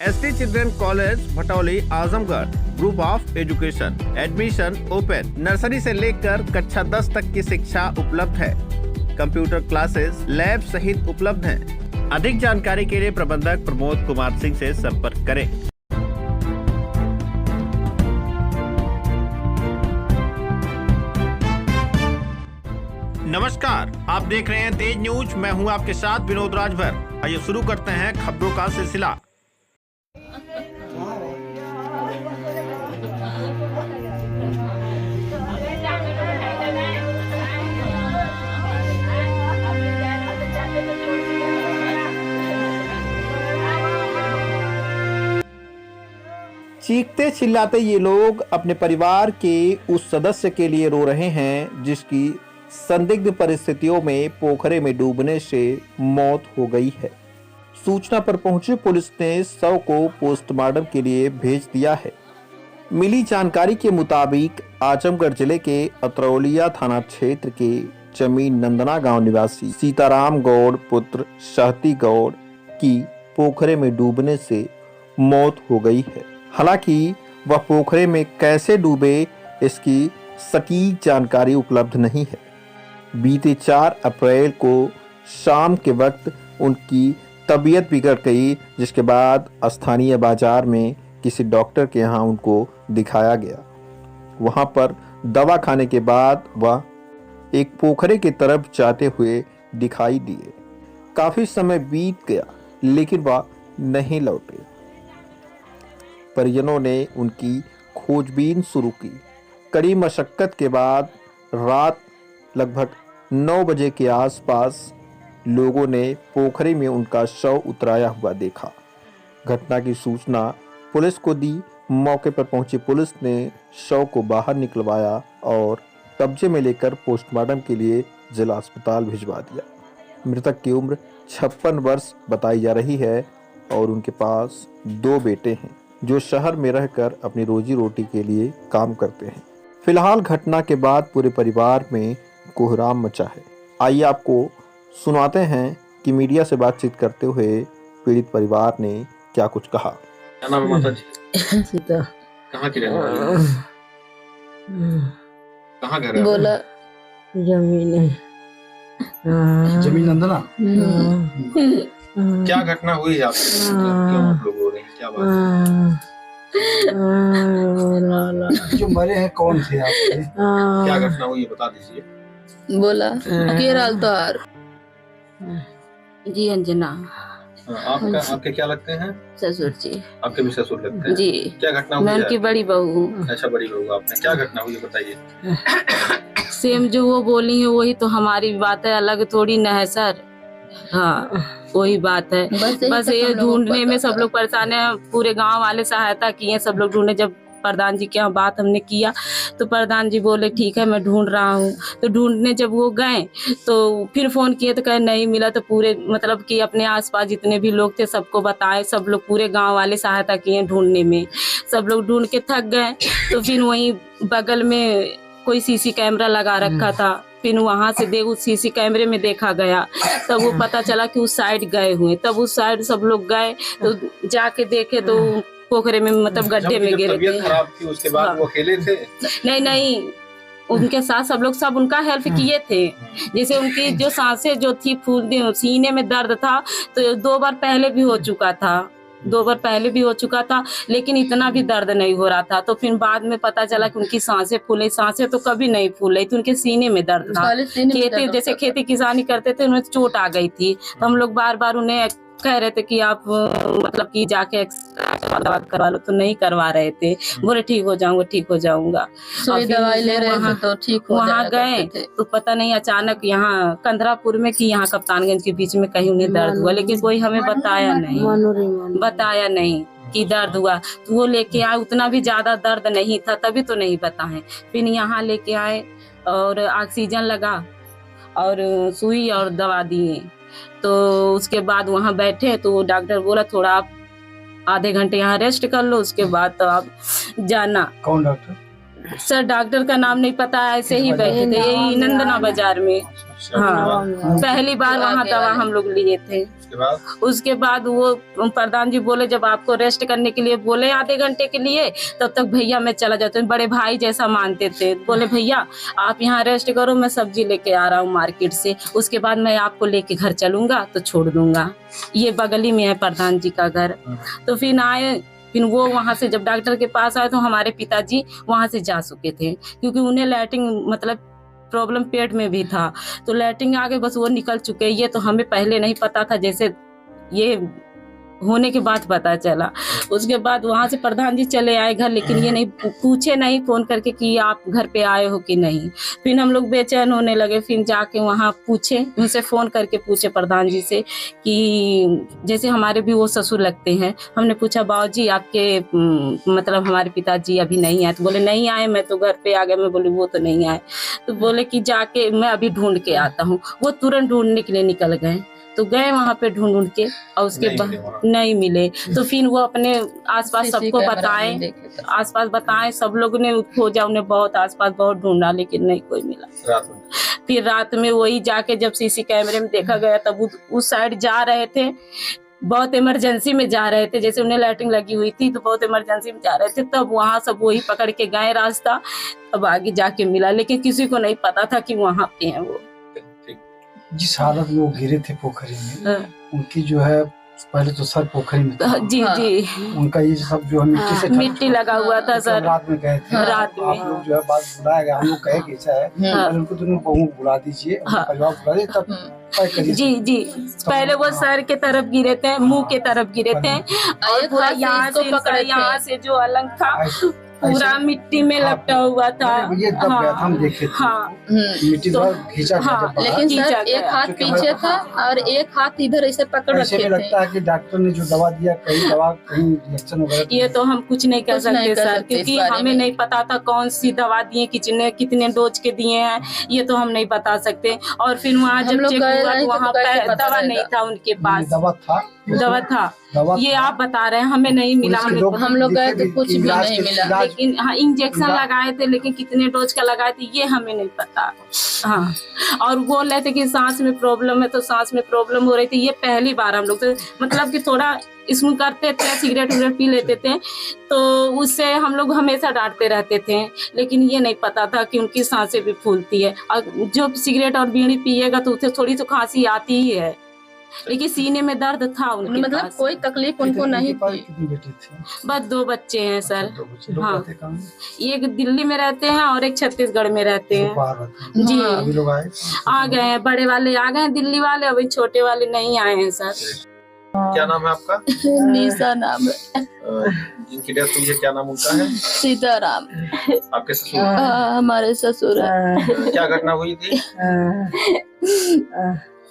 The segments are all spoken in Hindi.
ST children college Bhatauli Azamgarh group of education. Admission open. Nursery से लेकर कक्षा 10 तक की शिक्षा उपलब्ध है। कंप्यूटर क्लासेस, लैब सहित उपलब्ध हैं। अधिक जानकारी के लिए प्रबंधक प्रमोद कुमार सिंह से संपर्क करें। नमस्कार, आप देख रहे हैं तेज न्यूज। मैं हूं आपके साथ विनोद राजभर। आइए शुरू करते हैं खबरों का सिलसिला। चीखते चिल्लाते ये लोग अपने परिवार के उस सदस्य के लिए रो रहे हैं जिसकी संदिग्ध परिस्थितियों में पोखरे में डूबने से मौत हो गई है। सूचना पर पहुंची पुलिस ने शव को पोस्टमार्टम के लिए भेज दिया है। मिली जानकारी के मुताबिक आजमगढ़ जिले के अतरौलिया थाना क्षेत्र के जमीन नंदना गांव निवासी सीताराम गौड़ पुत्र शहती गौड़ की पोखरे में डूबने से मौत हो गई है। हालांकि वह पोखरे में कैसे डूबे इसकी सटीक जानकारी उपलब्ध नहीं है। बीते 4 अप्रैल को शाम के वक्त उनकी तबीयत बिगड़ गई, जिसके बाद स्थानीय बाजार में किसी डॉक्टर के यहाँ उनको दिखाया गया। वहाँ पर दवा खाने के बाद वह एक पोखरे की तरफ जाते हुए दिखाई दिए। काफी समय बीत गया लेकिन वह नहीं लौटे। परिजनों ने उनकी खोजबीन शुरू की। कड़ी मशक्कत के बाद रात लगभग 9 बजे के आसपास लोगों ने पोखरे में उनका शव उतराया हुआ देखा। घटना की सूचना पुलिस को दी। मौके पर पहुंची पुलिस ने शव को बाहर निकलवाया और कब्जे में लेकर पोस्टमार्टम के लिए जिला अस्पताल भिजवा दिया। मृतक की उम्र 56 वर्ष बताई जा रही है और उनके पास 2 बेटे हैं जो शहर में रहकर अपनी रोजी रोटी के लिए काम करते हैं। फिलहाल घटना के बाद पूरे परिवार में कोहराम मचा है। आइए आपको सुनाते हैं कि मीडिया से बातचीत करते हुए पीड़ित परिवार ने क्या कुछ कहा। क्या नाम है माता जी? सीता। कहाँ की रहने वाली हैं? कहाँ घर है? बोला जमीन है। जमीन नंदना। क्या घटना हुई है आपके? क्यों आप लोग रो रहे हैं? क्या बात है? जो मरे हैं कौन थे आपके? क्या घटना हुई है बता दीजिए। बोला केरल तार जी अंजना। आपके क्या लगते हैं? ससुर जी। आपके भी ससुर लगते हैं जी। क्या घटना हुई मैं है? उनकी बड़ी बहू हूँ। अच्छा, बड़ी बहू आपने। क्या घटना हुई है बताइए। सेम जो वो बोली है वही तो हमारी बात है, अलग थोड़ी न है सर। हाँ वही बात है। बस ये ढूंढने में सब लोग परेशान है। पूरे गांव वाले सहायता किए, सब लोग ढूंढे। जब प्रधान जी के यहाँ बात हमने किया तो प्रधान जी बोले ठीक है मैं ढूंढ रहा हूँ। तो ढूंढने जब वो गए तो फिर फोन किए तो कहे नहीं मिला। तो पूरे मतलब कि अपने आसपास जितने भी लोग थे सबको बताए। सब लोग पूरे गांव वाले सहायता किए ढूंढने में। सब लोग ढूंढ के थक गए तो फिर वहीं बगल में कोई सीसी कैमरा लगा रखा था। फिर वहां से उस सीसी कैमरे में देखा गया तब वो पता चला कि उस साइड गए हुए। तब उस साइड सब लोग गए तो जाके देखे तो पोखरे में मतलब गड्ढे में गिरे थे। खराब थी उसके बाद वो अकेले थे? नहीं उनके साथ सब लोग सब उनका हेल्प किए थे। जैसे उनकी जो सांसें जो थी फूल सीने में दर्द था तो 2 बार पहले भी हो चुका था। 2 बार पहले भी हो चुका था लेकिन इतना भी दर्द नहीं हो रहा था। तो फिर बाद में पता चला कि उनकी सांसें फूले। सांसें तो कभी नहीं फूले थी, उनके सीने में दर्द था। खेती जैसे खेती किसानी करते थे उन्हें चोट आ गई थी। तो हम लोग बार बार उन्हें कह रहे थे कि आप मतलब कि जाके करवा लो, तो नहीं करवा रहे थे। बोले ठीक हो जाऊंगा ठीक हो जाऊंगा। दवाई ले रहे थे तो ठीक हो वहाँ गए तो पता नहीं अचानक यहाँ कंधरापुर में कि यहाँ कप्तानगंज के बीच में कहीं उन्हें दर्द हुआ, लेकिन कोई हमें बताया नहीं कि दर्द हुआ। तो वो लेके आए, उतना भी ज्यादा दर्द नहीं था तभी तो नहीं बताए। फिर यहाँ लेके आए और ऑक्सीजन लगा और सुई और दवा दिए। तो उसके बाद वहाँ बैठे तो डॉक्टर बोला थोड़ा आप आधे घंटे यहाँ रेस्ट कर लो, उसके बाद तो आप जाना। कौन डॉक्टर? सर डॉक्टर का नाम नहीं पता, ऐसे ही बैठे थे यही नंदना बाजार में। हाँ, पहली बार वहाँ दवा हम लोग लिए थे। उसके बाद वो प्रधान जी बोले जब आपको रेस्ट करने के लिए बोले आधे घंटे के लिए, तब तक भैया मैं चला जाता हूँ। बड़े भाई जैसा मानते थे, बोले भैया आप यहाँ रेस्ट करो, मैं सब्जी लेके आ रहा हूँ मार्केट से, उसके बाद मैं आपको लेके घर चलूंगा तो छोड़ दूंगा। ये बगली में है प्रधान जी का घर। तो फिर आए, फिर वो वहाँ से जब डॉक्टर के पास आए तो हमारे पिताजी वहाँ से जा चुके थे, क्योंकि उन्हें लैट्रिन मतलब प्रॉब्लम पेट में भी था, तो लैट्रिन आगे बस वो निकल चुके। ये तो हमें पहले नहीं पता था, जैसे ये होने के बाद पता चला। उसके बाद वहाँ से प्रधान जी चले आए घर, लेकिन ये नहीं पूछे नहीं फोन करके कि आप घर पे आए हो कि नहीं। फिर हम लोग बेचैन होने लगे, फिर जाके वहाँ पूछे, उनसे फोन करके पूछे प्रधान जी से कि जैसे हमारे भी वो ससुर लगते हैं। हमने पूछा बाबूजी आपके मतलब हमारे पिताजी अभी नहीं आए? तो बोले नहीं आए, मैं तो घर पे आ गया। मैं बोली वो तो नहीं आए। तो बोले कि जाके मैं अभी ढूंढ के आता हूँ। वो तुरंत ढूंढने के लिए निकल गए, तो गए वहाँ पे ढूंढ के, और उसके बाद नहीं मिले। तो फिर वो अपने आसपास सबको बताएं, आसपास बताएं, सब लोगों ने खोजा, उन्हें बहुत आसपास बहुत ढूंढा, लेकिन नहीं कोई मिला। फिर रात में वही जाके जब सीसी कैमरे में देखा गया, तब उस साइड जा रहे थे, बहुत इमरजेंसी में जा रहे थे, जैसे उन्हें लैट्रिन लगी हुई थी तो बहुत इमरजेंसी में जा रहे थे, तब वहाँ सब वही पकड़ के गए रास्ता, तब आगे जाके मिला। लेकिन किसी को नहीं पता था कि वहाँ पे हैं वो। जिस हालत में वो गिरे थे पोखरी में, उनकी जो है पहले तो सर पोखरी में था। जी जी, उनका ये सब जो है मिट्टी से मिट्टी लगा हुआ था सर। रात में गए थे, रात में आप लोग जो है बात बुलाया गया, हम लोग कहे कि ऐसा है, उनको दोनों बहू बुला दीजिए, परिवार बुला दीजिए, तब तय करिए। जी जी, पहले वो सर के तरफ गिरे थे, मुंह के तरफ गिरे थे, और पूरा यहाँ से जो अलग था पूरा मिट्टी में लपटा हुआ था। ये तब गया था, हम देखे थे। हाँ, मिट्टी तो खींचा गया, लेकिन सर एक हाथ पीछे था और एक हाथ इधर ऐसे पकड़ रखे थे। लगता है कि डॉक्टर ने जो दवा दिया, कहीं दवा कहीं रिएक्शन वगैरह, ये तो हम कुछ नहीं कर सकते सर, क्योंकि हमें नहीं पता था कौन सी दवा दिए, कितने डोज के दिए हैं, ये तो हम नहीं बता सकते। और फिर वहाँ जब चेक हुआ तो वहाँ पे दवा नहीं था उनके पास। दवा था ये आप बता रहे हैं, हमें नहीं मिला। हम लोग गए तो कुछ भी नहीं मिला, लेकिन हाँ इंजेक्शन लगाए थे, लेकिन कितने डोज का लगाए थे ये हमें नहीं पता। हाँ, और बोल रहे थे कि सांस में प्रॉब्लम है, तो सांस में प्रॉब्लम हो रही थी। ये पहली बार हम लोग तो मतलब कि थोड़ा इसमें करते थे, सिगरेट वगैरह पी लेते थे, तो उससे हम लोग हमेशा डांटते रहते थे, लेकिन ये नहीं पता था कि उनकी सांसें भी फूलती है। और जो सिगरेट और बीड़ी पिएगा तो उसे थोड़ी तो खांसी आती ही है, लेकिन सीने में दर्द था उनके मतलब पास। कोई तकलीफ उनको नहीं थी। कितनी बेटी थी? बस 2 बच्चे हैं सर। हाँ, हाँ, एक दिल्ली में रहते हैं और एक छत्तीसगढ़ में रहते हैं। जी, अभी लोग आ गए हैं, बड़े वाले आ गए हैं दिल्ली वाले, अभी छोटे वाले नहीं आए हैं सर। क्या नाम है आपका? निशा नाम है। जिनकी डेथ हुई है क्या नाम उनका है? सीताराम। आपके ससुर? हमारे ससुर है। क्या घटना हुई थी?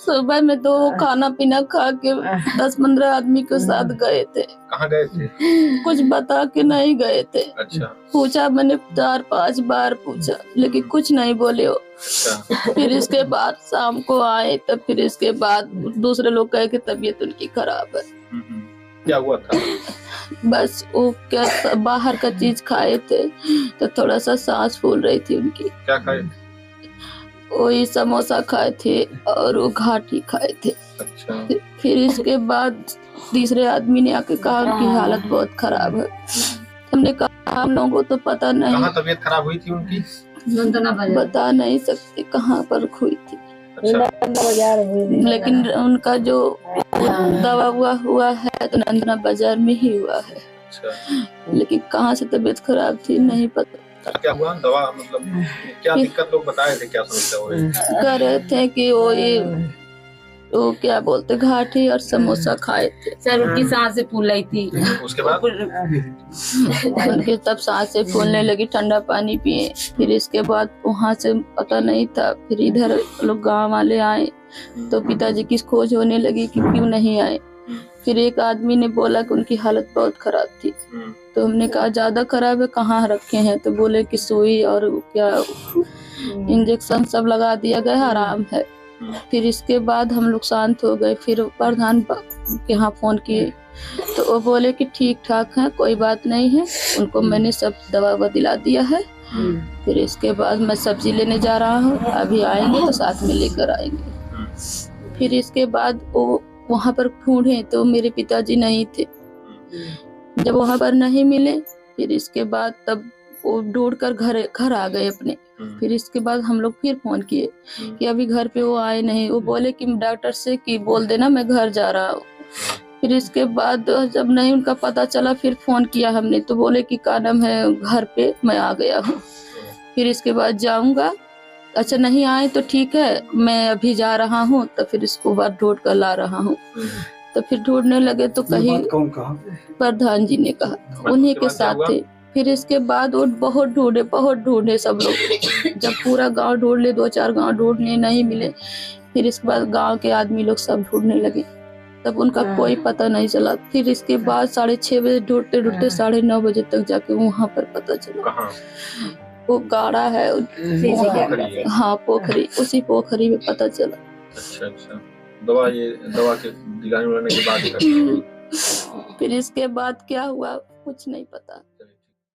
सुबह में तो खाना पीना खा के 10-15 आदमी के साथ गए थे। कहाँ गए थे? कुछ बता के नहीं गए थे। अच्छा। पूछा मैंने 4-5 बार पूछा, लेकिन कुछ नहीं बोले हो। अच्छा। फिर इसके बाद शाम को आए, तब फिर इसके बाद दूसरे लोग कहे कि तबीयत उनकी खराब है। क्या हुआ था? बस वो क्या बाहर का चीज खाए थे, तो थोड़ा सा सांस फूल रही थी उनकी। क्या खाए? वही समोसा खाए थे और वो घाटी खाए थे। अच्छा। फिर इसके बाद तीसरे आदमी ने आके कहा उनकी हालत बहुत खराब है। हमने कहा हम लोगों को तो पता नहीं। कहाँ तबीयत खराब हुई थी उनकी? बता नहीं सकते कहाँ पर हुई थी। अच्छा। लेकिन उनका जो दवा हुआ है तो नंदना बाजार में ही हुआ है। अच्छा। लेकिन कहाँ से तबीयत खराब थी नहीं पता। क्या हुआ? दवा मतलब क्या दिक्कत लोग बताए थे, क्या समस्या हो रही थी? कह रहे थे कि वो क्या बोलते घाटी और समोसा खाए थे। सर उनकी सांसें फूल रही थी। उसके बाद उनके तब सांसें फूलने लगी, ठंडा पानी पिए। फिर इसके बाद वहाँ से पता नहीं था, फिर इधर लोग गांव वाले आए तो पिताजी की खोज होने लगी कि क्यों नहीं आए। फिर एक आदमी ने बोला कि उनकी हालत बहुत खराब थी, तो हमने कहा ज्यादा खराब है, कहाँ रखे हैं? तो बोले कि सुई और क्या इंजेक्शन सब लगा दिया गया, आराम है। फिर इसके बाद हम लोग शांत हो गए। फिर प्रधान के यहाँ फोन किए तो वो बोले कि ठीक ठाक है, कोई बात नहीं है, उनको मैंने सब दवा दिला दिया है फिर इसके बाद मैं सब्जी लेने जा रहा हूँ, अभी आएंगे तो साथ में लेकर आएंगे। फिर इसके बाद वो वहाँ पर ढूंढे तो मेरे पिताजी नहीं थे। जब वहाँ पर नहीं मिले, फिर इसके बाद तब वो ढूंढ कर घर आ गए अपने। फिर इसके बाद हम लोग फिर फोन किए कि अभी घर पे वो आए नहीं। वो बोले कि डॉक्टर से कि बोल देना मैं घर जा रहा हूँ। फिर इसके बाद जब नहीं उनका पता चला, फिर फोन किया हमने तो बोले कि का नाम है घर पे मैं आ गया हूँ। फिर इसके बाद जाऊंगा, अच्छा नहीं आए तो ठीक है, मैं अभी जा रहा हूँ। तो फिर इसको बाद ढूंढ कर ला रहा हूँ। तो फिर ढूंढने लगे तो कहीं कौन कहा? प्रधान जी ने कहा, उन्हीं के साथ थे। फिर इसके बाद वो बहुत ढूंढे सब लोग। जब पूरा गांव ढूंढ ले, 2-4 गांव ढूंढने नहीं मिले। फिर इसके बाद गांव के आदमी लोग सब ढूंढने लगे, तब उनका कोई पता नहीं चला। फिर इसके बाद 6:30 बजे ढूंढते 9:30 बजे तक जाके वहाँ पर पता चला। वो गाड़ा है, हाँ पोखरी, उसी पोखरी में पता चला। अच्छा। दवा के दिलाने के बाद फिर इसके बाद क्या हुआ कुछ नहीं पता।